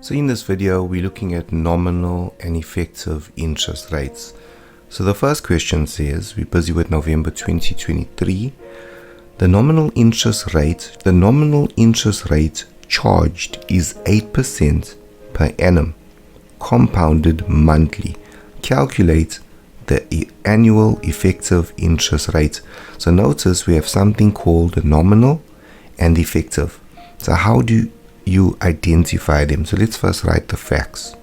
So in this video, we're looking at nominal and effective interest rates. So the first question says, we're busy with November 2023. The nominal interest rate charged is 8% per annum, compounded monthly. Calculate the annual effective interest rate. So notice we have something called nominal and effective. So how do you identify them? So let's first write the facts.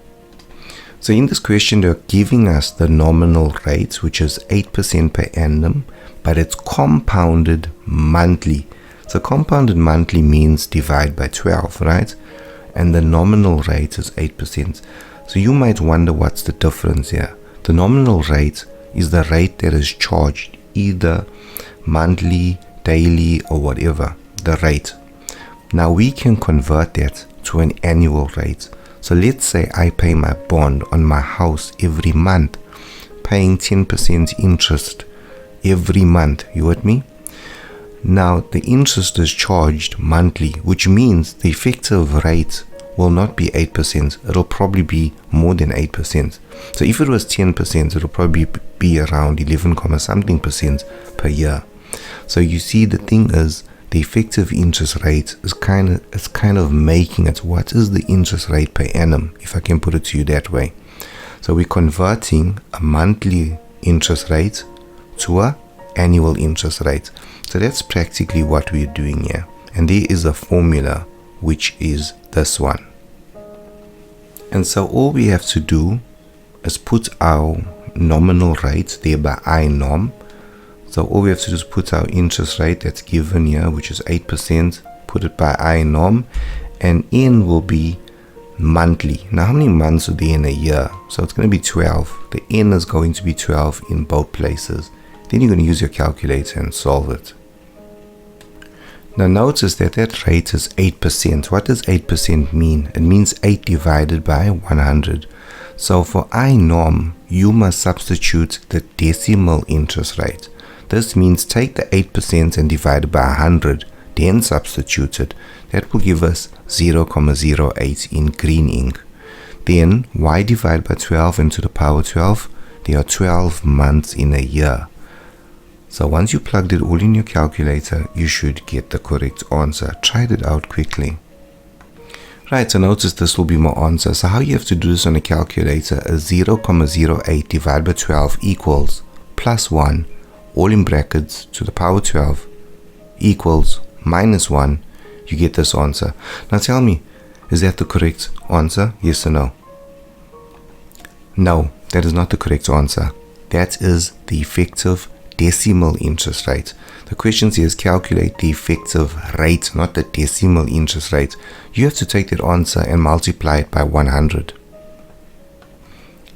So in this question, they're giving us the nominal rate, which is 8% per annum, but it's compounded monthly. So compounded monthly means divide by 12, right? And the nominal rate is 8%. So you might wonder what's the difference here. The nominal rate is the rate that is charged, either monthly, daily, or whatever, the rate. Now we can convert that to an annual rate. So let's say I pay my bond on my house every month, paying 10% interest every month. You with me? Now the interest is charged monthly, which means the effective rate will not be 8%. It'll probably be more than 8%. So if it was 10%, it'll probably be around 11, something percent per year. So you see, the thing is, the effective interest rate is kind of making it, what is the interest rate per annum, if I can put it to you that way. So we're converting a monthly interest rate to an annual interest rate. So that's practically what we're doing here. And there is a formula, which is this one. And so all we have to do is put our nominal rate there by I norm. So all we have to do is put our interest rate that's given here, which is 8%, put it by I norm, and N will be monthly. Now how many months are there in a year? So it's going to be 12. The N is going to be 12 in both places. Then you're going to use your calculator and solve it. Now notice that that rate is 8%. What does 8% mean? It means 8 divided by 100. So for I norm, you must substitute the decimal interest rate. This means take the 8% and divide it by 100, then substitute it. That will give us 0.08 in green ink. Then y divided by 12 and to the power 12, there are 12 months in a year. So once you plugged it all in your calculator, you should get the correct answer. Try it out quickly. Right, so notice this will be my answer. So how you have to do this on a calculator is 0.08 divided by 12 equals plus 1, all in brackets, to the power 12 equals minus 1. You get this answer. Now tell me, is that the correct answer? Yes or no? No, that is not the correct answer. That is the effective decimal interest rate. The question says calculate the effective rate, not the decimal interest rate. You have to take that answer and multiply it by 100.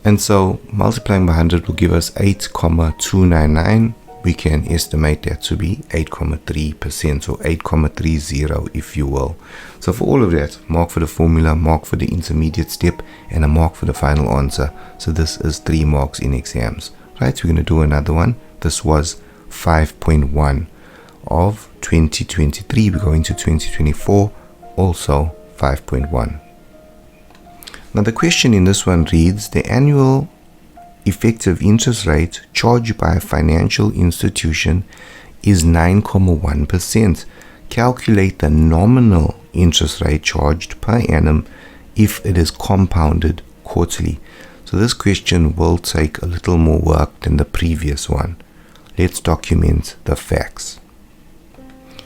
And so multiplying by 100 will give us 8,299. We can estimate that to be 8.3% or 8.30 if you will. So for all of that, mark for the formula, mark for the intermediate step, and a mark for the final answer. So this is 3 marks in exams. Right, we're going to do another one. This was 5.1 of 2023. We're going to 2024, also 5.1. Now the question in this one reads, the annual effective interest rate charged by a financial institution is 9.1%. Calculate the nominal interest rate charged per annum if it is compounded quarterly. So this question will take a little more work than the previous one. Let's document the facts.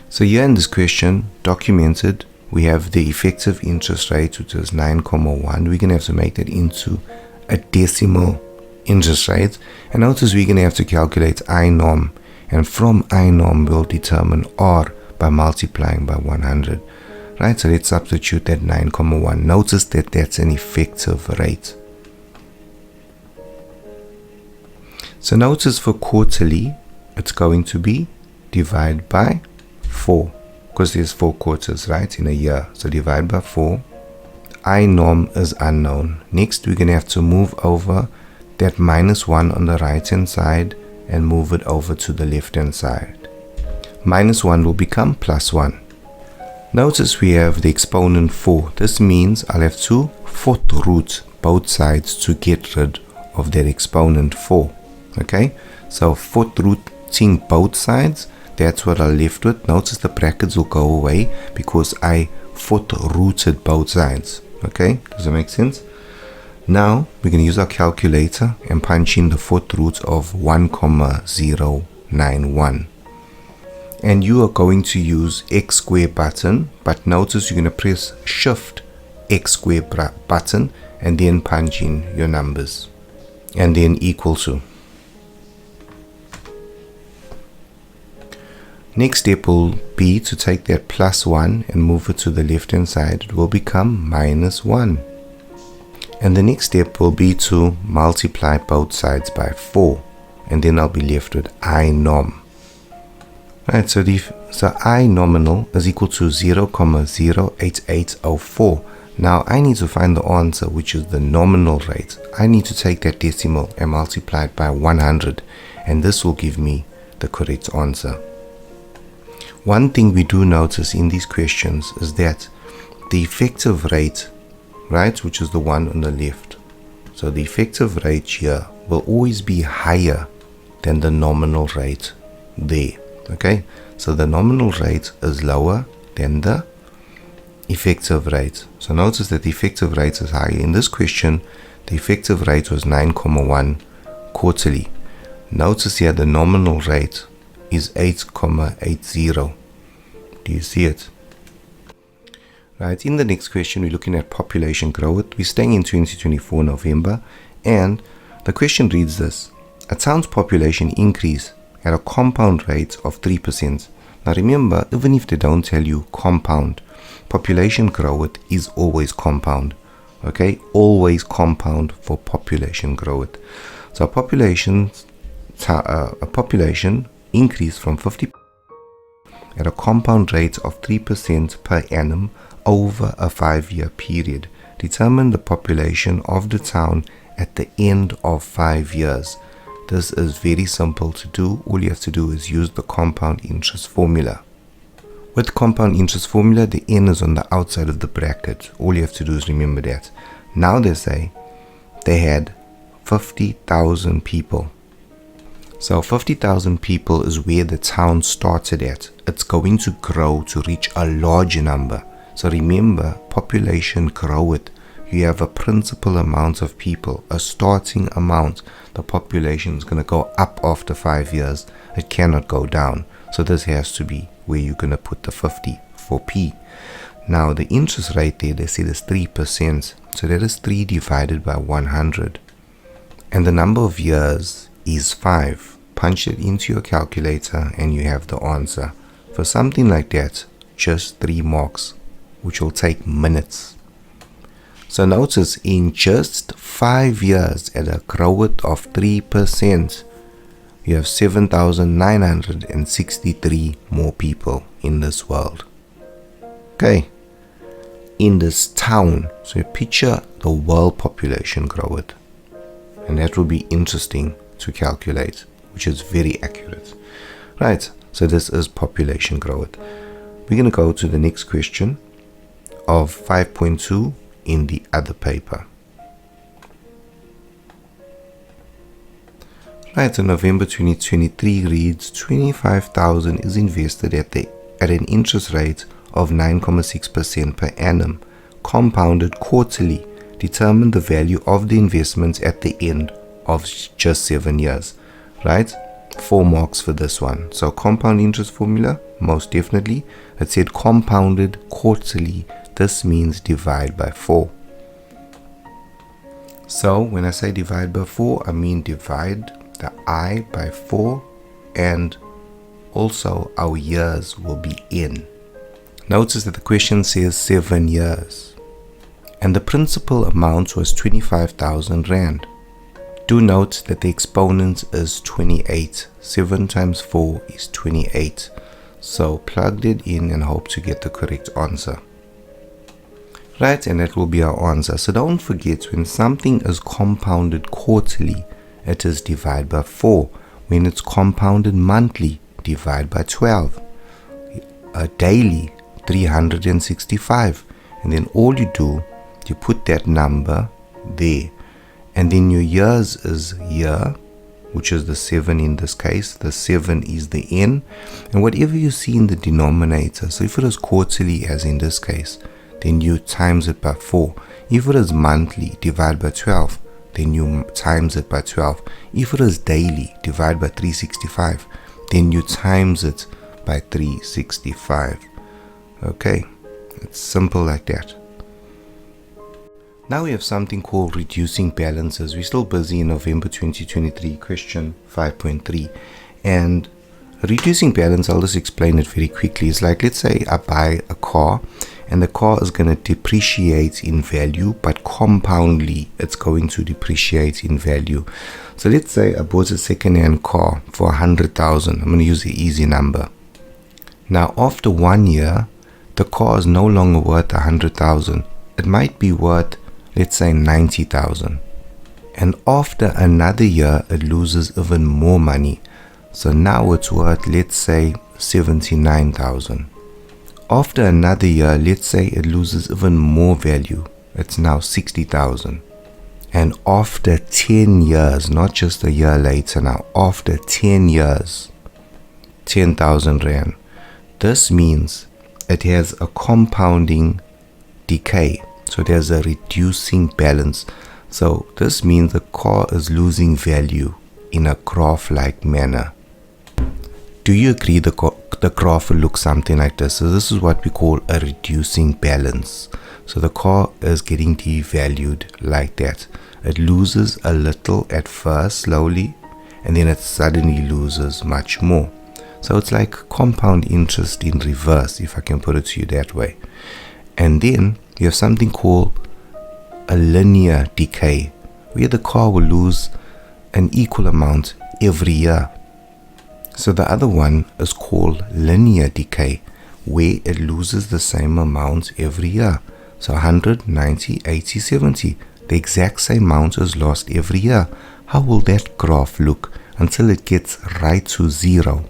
So here in this question, documented, we have the effective interest rate, which is 9.1. We're going to have to make that into a decimal interest rate. And notice we're going to have to calculate I norm. And from I norm, we'll determine R by multiplying by 100. Right, so let's substitute that 9.1. Notice that that's an effective rate. So notice for quarterly, it's going to be divide by 4, because there's 4 quarters, right, in a year. So divide by 4. I norm is unknown. Next, we're going to have to move over that minus 1 on the right hand side and move it over to the left hand side. Minus 1 will become plus 1. Notice we have the exponent 4. This means I'll have to fourth root both sides to get rid of that exponent 4. Okay, so fourth rooting both sides, that's what I'm left with. Notice the brackets will go away because I fourth rooted both sides. Okay, does that make sense? Now we're going to use our calculator and punch in the fourth root of 1,091. And you are going to use X square button, but notice you're going to press Shift X square button and then punch in your numbers and then equal to. Next step will be to take that +1 and move it to the left hand side. It will become -1. And the next step will be to multiply both sides by 4, and then I'll be left with I nom. Right, so I nominal is equal to 0,08804. Now I need to find the answer, which is the nominal rate. I need to take that decimal and multiply it by 100, and this will give me the correct answer. One thing we do notice in these questions is that the effective rate, right, which is the one on the left, so the effective rate here will always be higher than the nominal rate there. Okay, so the nominal rate is lower than the effective rate. So notice that the effective rate is higher. In this question, the effective rate was 9,1 quarterly. Notice here the nominal rate is 8,80. Do you see it? Right, in the next question, we're looking at population growth. We're staying in 2024 November, and the question reads this: a town's population increase at a compound rate of 3%. Now remember, even if they don't tell you compound, population growth is always compound. Okay, always compound for population growth. So a population increase from 50 at a compound rate of 3% per annum over a 5-year period. Determine the population of the town at the end of 5 years. This is very simple to do. All you have to do is use the compound interest formula. With compound interest formula, the n is on the outside of the bracket. All you have to do is remember that. Now they say they had 50,000 people. So 50,000 people is where the town started at. It's going to grow to reach a larger number. So remember, population growth. You have a principal amount of people, a starting amount. The population is going to go up after 5 years. It cannot go down. So this has to be where you're going to put the 50 for P. Now the interest rate there, they said is 3%. So that is 3 divided by 100. And the number of years is 5. Punch it into your calculator and you have the answer. For something like that, just 3 marks, which will take minutes. So notice, in just 5 years at a growth of 3%, you have 7,963 more people in this world. Okay, in this town. So you picture the world population growth, and that will be interesting to calculate, which is very accurate. Right, so this is population growth. We're going to go to the next question of 5.2 in the other paper. Right, so November 2023 reads 25,000 is invested at an interest rate of 9.6% per annum, compounded quarterly. Determine the value of the investments at the end of just 7 years. Right, 4 marks for this one. So compound interest formula, most definitely. It said compounded quarterly. This means divide by 4. So when I say divide by 4, I mean divide the I by 4, and also our years will be in. Notice that the question says 7 years, and the principal amount was 25,000 Rand. Do note that the exponent is 28. 7 times 4 is 28. So plug it in and hope to get the correct answer. Right, and that will be our answer. So don't forget, when something is compounded quarterly, it is divide by 4. When it's compounded monthly, divide by 12. Daily, 365. And then all you do, you put that number there. And then your years is year, which is the 7 in this case. The 7 is the n. And whatever you see in the denominator, so if it is quarterly as in this case, then you times it by 4. If it is monthly, divide by 12. Then you times it by 12. If it is daily, divide by 365. Then you times it by 365. Okay, it's simple like that. Now we have something called reducing balances. We're still busy in November 2023, question 5.3. And reducing balance, I'll just explain it very quickly. It's like, let's say I buy a car, and the car is going to depreciate in value, but compoundly it's going to depreciate in value. So let's say I bought a second-hand car for 100,000. I'm going to use the easy number. Now after 1 year, the car is no longer worth 100,000. It might be worth, let's say, 90,000. And after another year, it loses even more money. So now it's worth, let's say, 79,000. After another year, let's say it loses even more value. It's now 60,000. And after 10 years, not just a year later now, after 10 years, 10,000 Rand. This means it has a compounding decay. So there's a reducing balance. So this means the car is losing value in a graph-like manner. Do you agree the graph will look something like this? So this is what we call a reducing balance. So the car is getting devalued like that. It loses a little at first, slowly, and then it suddenly loses much more. So it's like compound interest in reverse, if I can put it to you that way. And then you have something called a linear decay, where the car will lose an equal amount every year. So the other one is called linear decay, where it loses the same amount every year. So 100, 90, 80, 70. The exact same amount is lost every year. How will that graph look until it gets right to 0?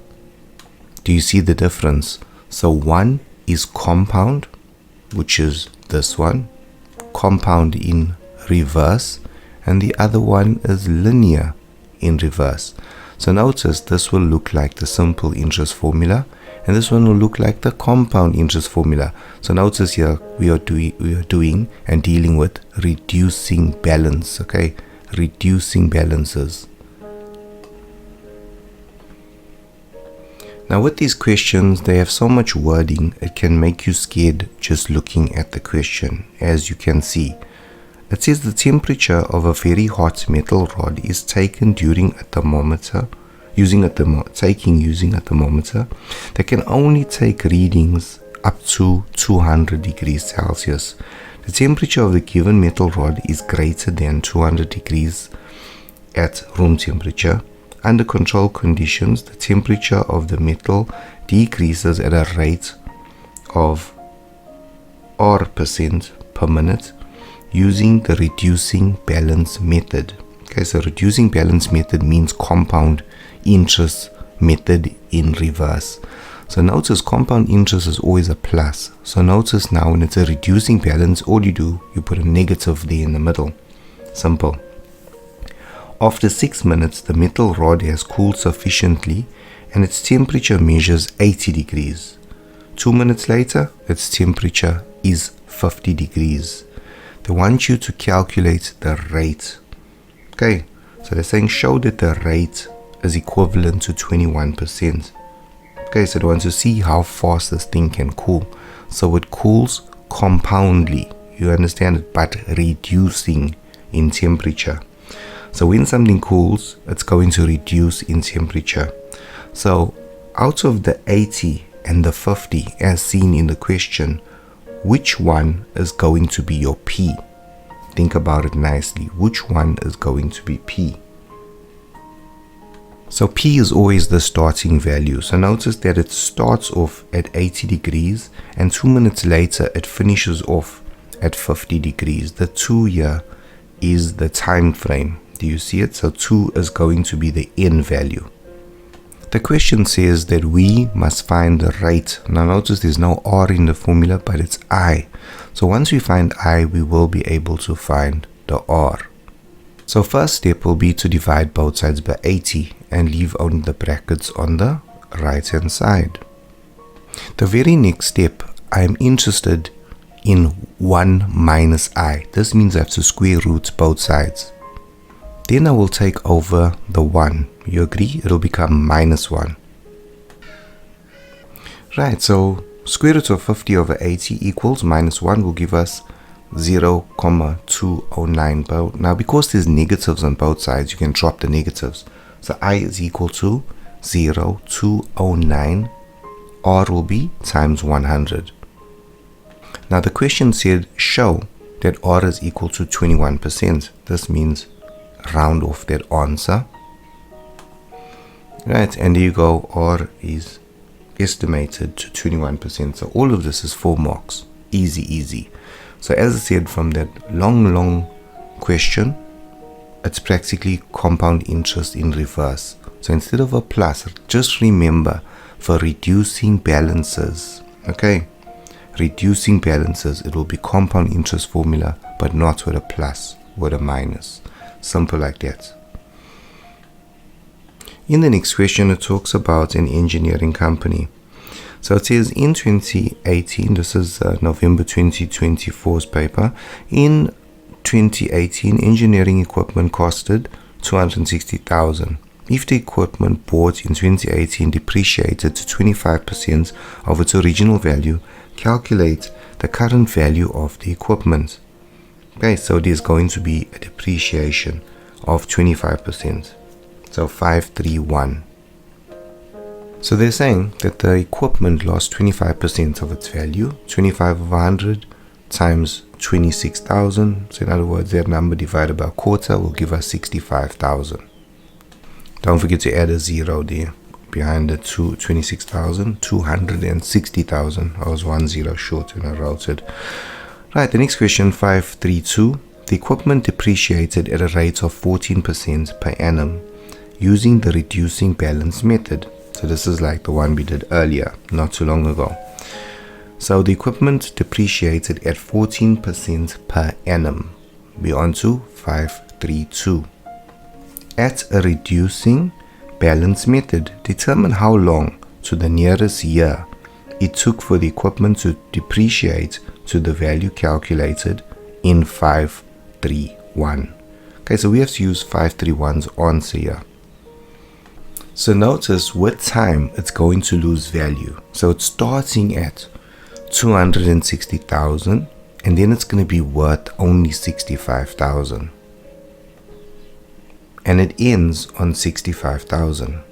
Do you see the difference? So one is compound, which is this one, compound in reverse, and the other one is linear in reverse. So notice this will look like the simple interest formula, and this one will look like the compound interest formula. So notice here we are doing and dealing with reducing balance, okay? Reducing balances. Now with these questions, they have so much wording, it can make you scared just looking at the question. As you can see, it says the temperature of a very hot metal rod is taken during a thermometer, using a thermometer that can only take readings up to 200 degrees Celsius. The temperature of the given metal rod is greater than 200 degrees at room temperature. Under controlled conditions, the temperature of the metal decreases at a rate of R% per minute using the reducing balance method. Okay, so reducing balance method means compound interest method in reverse. So notice compound interest is always a plus. So notice now when it's a reducing balance, all you do, you put a negative there in the middle. Simple. After 6 minutes, the metal rod has cooled sufficiently and its temperature measures 80 degrees. 2 minutes later, its temperature is 50 degrees. They want you to calculate the rate. Okay, so they're saying show that the rate is equivalent to 21%. Okay, so they want to see how fast this thing can cool. So it cools compoundly, you understand it, but reducing in temperature. So when something cools, it's going to reduce in temperature. So out of the 80 and the 50 as seen in the question, which one is going to be your P? Think about it nicely. Which one is going to be P? So P is always the starting value. So notice that it starts off at 80 degrees and 2 minutes later it finishes off at 50 degrees. The 2 here is the time frame. Do you see it? So 2 is going to be the N value. The question says that we must find the rate. Now notice there's no R in the formula, but it's I. So once we find I, we will be able to find the R. So first step will be to divide both sides by 80 and leave only the brackets on the right hand side. The very next step, I am interested in 1 minus I. This means I have to square root both sides. Then I will take over the 1. You agree? It'll become minus 1. Right, so square root of 50 over 80 equals minus 1 will give us 0,209. Now because there's negatives on both sides, you can drop the negatives. So I is equal to 0,209. R will be times 100. Now the question said show that R is equal to 21%. This means round off that answer. Right, and there you go. R is estimated to 21%. So all of this is 4 marks. Easy, easy. So as I said, from that long question, it's practically compound interest in reverse. So instead of a plus, just remember for reducing balances, okay, reducing balances, it will be compound interest formula, but not with a plus, with a minus. Simple like that. In the next question, it talks about an engineering company. So it says in 2018, this is November 2024's paper, in 2018, engineering equipment costed 260,000. If the equipment bought in 2018 depreciated to 25% of its original value, calculate the current value of the equipment. Okay, so there's going to be a depreciation of 25%. So 531. So they're saying that the equipment lost 25% of its value. 25 of 100 times 26,000. So in other words, that number divided by a quarter will give us 65,000. Don't forget to add a 0 there behind the 26,000, 260,000. I was 1 0 short when I wrote it. Right, the next question, 532. The equipment depreciated at a rate of 14% per annum using the reducing balance method. So this is like the one we did earlier, not too long ago. So the equipment depreciated at 14% per annum. We're on to 532. At a reducing balance method, determine how long to the nearest year it took for the equipment to depreciate to the value calculated in 531. Okay, so we have to use 531's answer here. So notice with time it's going to lose value. So it's starting at 260,000 and then it's going to be worth only 65,000. And it ends on 65,000.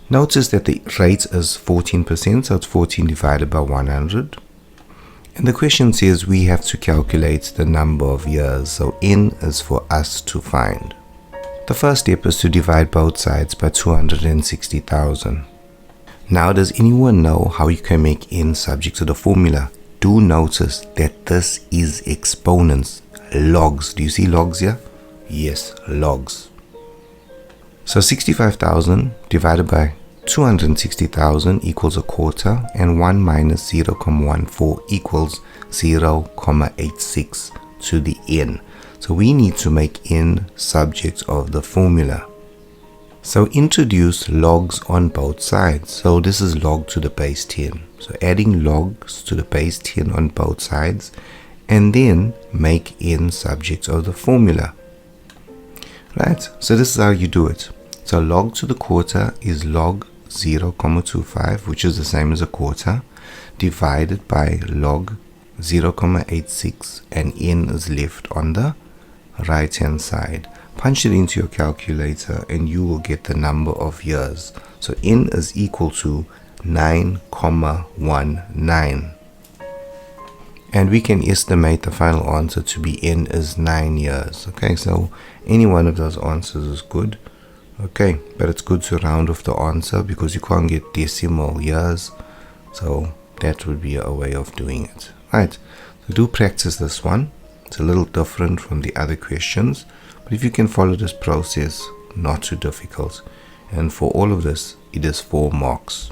Notice that the rate is 14%, so it's 14 divided by 100. And the question says we have to calculate the number of years, so n is for us to find. The first step is to divide both sides by 260,000. Now, does anyone know how you can make n subject to the formula? Do notice that this is exponents, logs. Do you see logs here? Yes, logs. So 65,000 divided by 260,000 equals a quarter, and 1 minus 0,14 equals 0,86 to the n. So we need to make n subject of the formula. So introduce logs on both sides. So this is log to the base 10. So adding logs to the base 10 on both sides, and then make n subject of the formula. Right, so this is how you do it. So log to the quarter is log 0,25, which is the same as a quarter, divided by log 0,86, and n is left on the right hand side. Punch it into your calculator and you will get the number of years. So n is equal to 9,19. And we can estimate the final answer to be n is 9 years. Okay, so any one of those answers is good. Okay, but it's good to round off the answer because you can't get decimal years. So that would be a way of doing it. Right, so do practice this one. It's a little different from the other questions, but if you can follow this process, not too difficult, And for all of this, it is 4 marks.